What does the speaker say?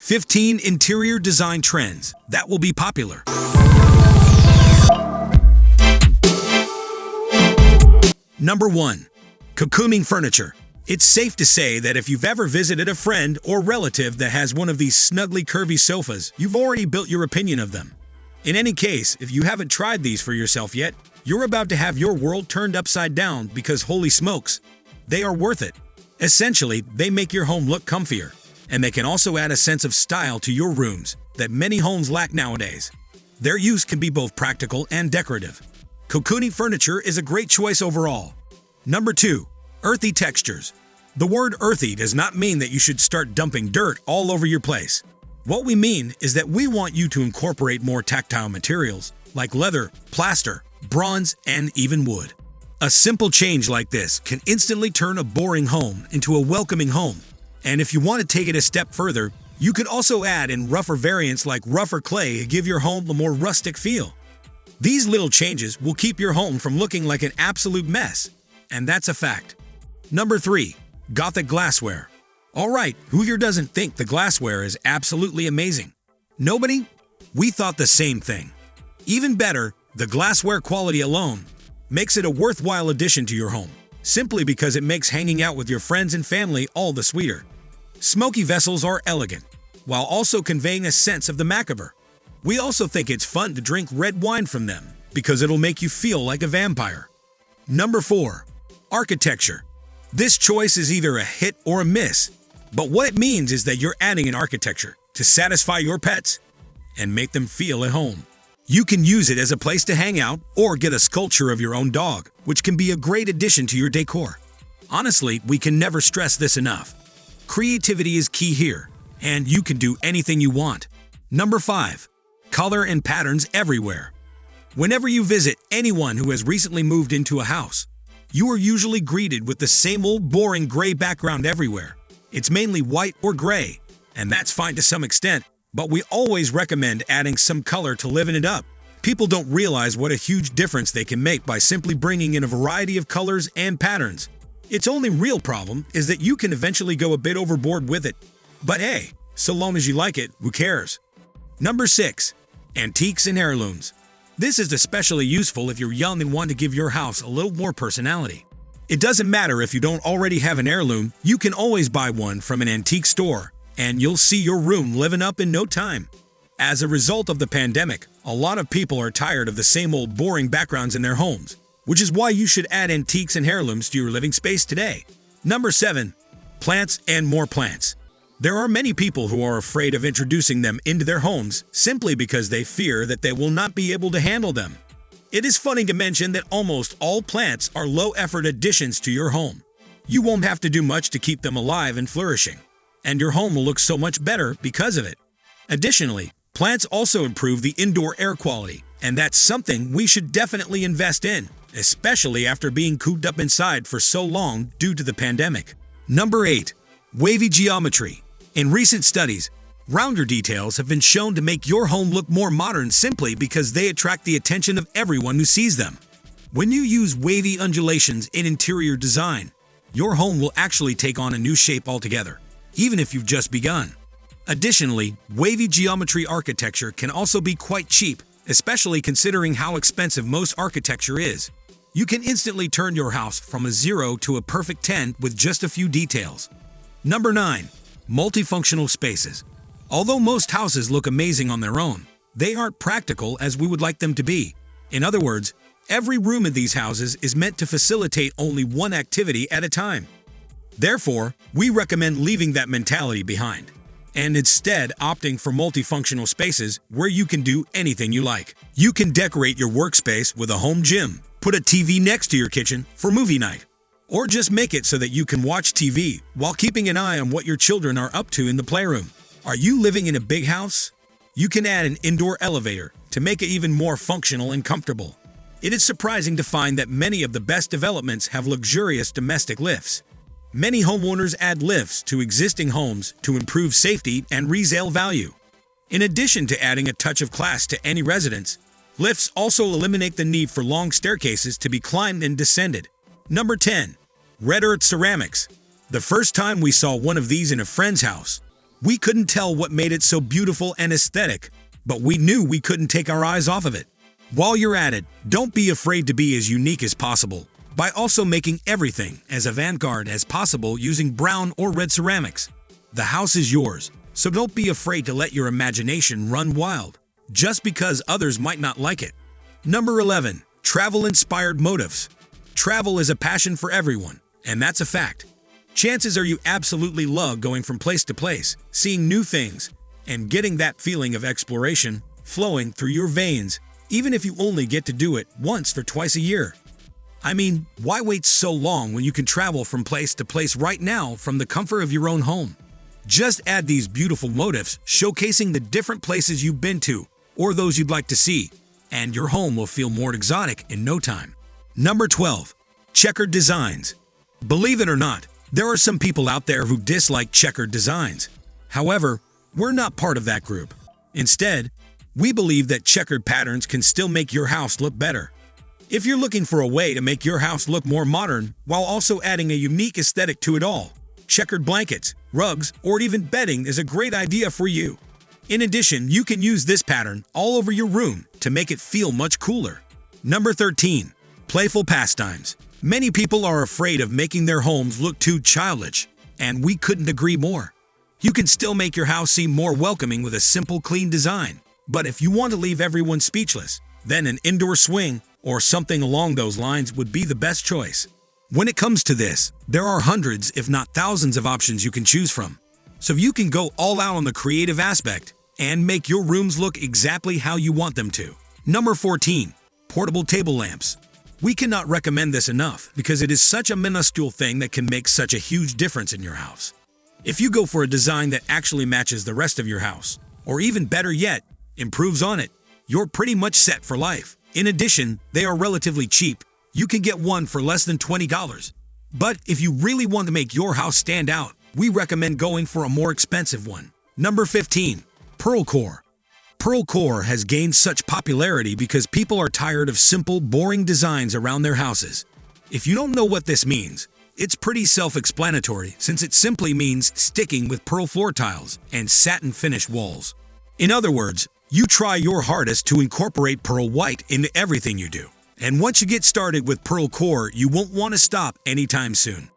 15 interior design trends that will be popular. Number 1. Cocooning furniture. It's safe to say that if you've ever visited a friend or relative that has one of these snugly curvy sofas, you've already built your opinion of them. In any case, if you haven't tried these for yourself yet, you're about to have your world turned upside down because holy smokes, they are worth it. Essentially, they make your home look comfier, and they can also add a sense of style to your rooms that many homes lack nowadays. Their use can be both practical and decorative. Cocooning furniture is a great choice overall. Number 2. Earthy Textures. The word earthy does not mean that you should start dumping dirt all over your place. What we mean is that we want you to incorporate more tactile materials like leather, plaster, bronze, and even wood. A simple change like this can instantly turn a boring home into a welcoming home. And if you want to take it a step further, you could also add in rougher variants like rougher clay to give your home a more rustic feel. These little changes will keep your home from looking like an absolute mess, and that's a fact. Number 3. Gothic Glassware. Alright, who here doesn't think the glassware is absolutely amazing? Nobody? We thought the same thing. Even better, the glassware quality alone makes it a worthwhile addition to your home, simply because it makes hanging out with your friends and family all the sweeter. Smoky vessels are elegant, while also conveying a sense of the macabre. We also think it's fun to drink red wine from them, because it'll make you feel like a vampire. Number 4. Architecture. This choice is either a hit or a miss, but what it means is that you're adding an architecture to satisfy your pets and make them feel at home. You can use it as a place to hang out or get a sculpture of your own dog, which can be a great addition to your decor. Honestly, we can never stress this enough. Creativity is key here, and you can do anything you want. Number 5. Color and patterns everywhere. Whenever you visit anyone who has recently moved into a house, you are usually greeted with the same old boring gray background everywhere. It's mainly white or gray, and that's fine to some extent, but we always recommend adding some color to liven it up. People don't realize what a huge difference they can make by simply bringing in a variety of colors and patterns. Its only real problem is that you can eventually go a bit overboard with it. But hey, so long as you like it, who cares? Number 6. Antiques and heirlooms. This is especially useful if you're young and want to give your house a little more personality. It doesn't matter if you don't already have an heirloom, you can always buy one from an antique store, and you'll see your room living up in no time. As a result of the pandemic, a lot of people are tired of the same old boring backgrounds in their homes, which is why you should add antiques and heirlooms to your living space today. Number 7. Plants and more plants. There are many people who are afraid of introducing them into their homes simply because they fear that they will not be able to handle them. It is funny to mention that almost all plants are low-effort additions to your home. You won't have to do much to keep them alive and flourishing, and your home will look so much better because of it. Additionally, plants also improve the indoor air quality, and that's something we should definitely invest in, especially after being cooped up inside for so long due to the pandemic. Number 8. Wavy Geometry. In recent studies, rounder details have been shown to make your home look more modern simply because they attract the attention of everyone who sees them. When you use wavy undulations in interior design, your home will actually take on a new shape altogether, even if you've just begun. Additionally, wavy geometry architecture can also be quite cheap, especially considering how expensive most architecture is. You can instantly turn your house from a 0 to a perfect 10 with just a few details. Number 9. Multifunctional spaces. Although most houses look amazing on their own, they aren't practical as we would like them to be. In other words, every room in these houses is meant to facilitate only one activity at a time. Therefore, we recommend leaving that mentality behind, and instead opting for multifunctional spaces where you can do anything you like. You can decorate your workspace with a home gym, put a TV next to your kitchen for movie night, or just make it so that you can watch TV while keeping an eye on what your children are up to in the playroom. Are you living in a big house? You can add an indoor elevator to make it even more functional and comfortable. It is surprising to find that many of the best developments have luxurious domestic lifts. Many homeowners add lifts to existing homes to improve safety and resale value. In addition to adding a touch of class to any residence, lifts also eliminate the need for long staircases to be climbed and descended. Number 10. Red Earth Ceramics. The first time we saw one of these in a friend's house, We couldn't tell what made it so beautiful and aesthetic, but we knew we couldn't take our eyes off of it. While you're at it, don't be afraid to be as unique as possible by also making everything as avant-garde as possible using brown or red ceramics. The house is yours, so don't be afraid to let your imagination run wild, just because others might not like it. Number 11. Travel-inspired motifs. Travel is a passion for everyone, and that's a fact. Chances are you absolutely love going from place to place, seeing new things, and getting that feeling of exploration flowing through your veins, even if you only get to do it once or twice a year. I mean, why wait so long when you can travel from place to place right now from the comfort of your own home? Just add these beautiful motifs showcasing the different places you've been to or those you'd like to see, and your home will feel more exotic in no time. Number 12. Checkered Designs. Believe it or not, there are some people out there who dislike checkered designs. However, we're not part of that group. Instead, we believe that checkered patterns can still make your house look better. If you're looking for a way to make your house look more modern while also adding a unique aesthetic to it all, checkered blankets, rugs, or even bedding is a great idea for you. In addition, you can use this pattern all over your room to make it feel much cooler. Number 13. Playful Pastimes. Many people are afraid of making their homes look too childish, and we couldn't agree more. You can still make your house seem more welcoming with a simple, clean design. But if you want to leave everyone speechless, then an indoor swing or something along those lines would be the best choice. When it comes to this, there are hundreds, if not thousands, of options you can choose from. So you can go all out on the creative aspect and make your rooms look exactly how you want them to. Number 14. Portable table lamps. We cannot recommend this enough because it is such a minuscule thing that can make such a huge difference in your house. If you go for a design that actually matches the rest of your house, or even better yet, improves on it, you're pretty much set for life. In addition, they are relatively cheap. You can get one for less than $20. But if you really want to make your house stand out, we recommend going for a more expensive one. Number 15. Pearl Core. Pearl Core has gained such popularity because people are tired of simple, boring designs around their houses. If you don't know what this means, it's pretty self-explanatory since it simply means sticking with pearl floor tiles and satin finish walls. In other words, you try your hardest to incorporate pearl white into everything you do. And once you get started with Pearl Core, you won't want to stop anytime soon.